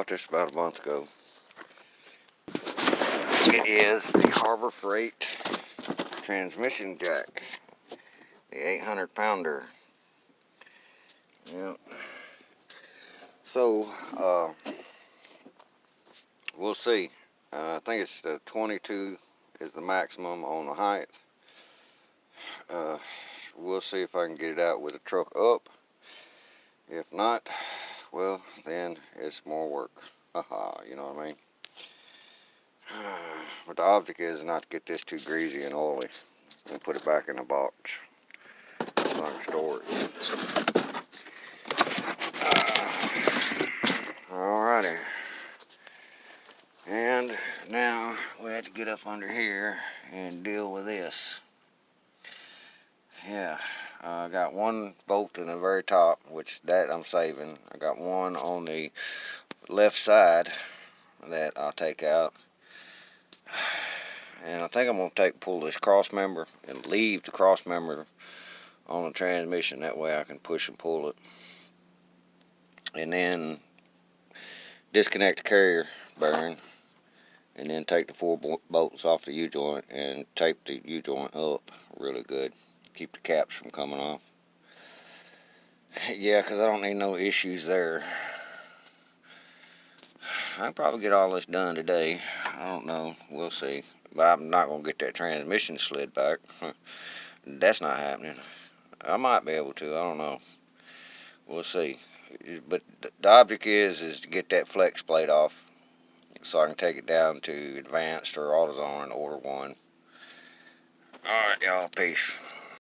bought this about a month ago. It is the Harbor Freight transmission jack, the 800 pounder. Yep. So, we'll see. I think it's the 22 is the maximum on the height. We'll see if I can get it out with the truck up. If not, well, then it's more work. Haha, you know what I mean? But the object is not to get this too greasy and oily and put it back in the box so I can store it. Alrighty. And now we have to get up under here and deal with this. Yeah, I got one bolt in the very top, which that I'm saving. I got one on the left side that I'll take out. And I think I'm going to pull this cross member and leave the cross member on the transmission. That way I can push and pull it. And then disconnect the carrier bearing. And then take the 4 bolts off the U-joint and tape the U-joint up really good. Keep the caps from coming off. Yeah, because I don't need no issues there. I can probably get all this done today. I don't know. We'll see. But I'm not going to get that transmission slid back. That's not happening. I might be able to. I don't know. We'll see. But the object is to get that flex plate off so I can take it down to Advanced or AutoZone and order one. Alright, y'all. Peace.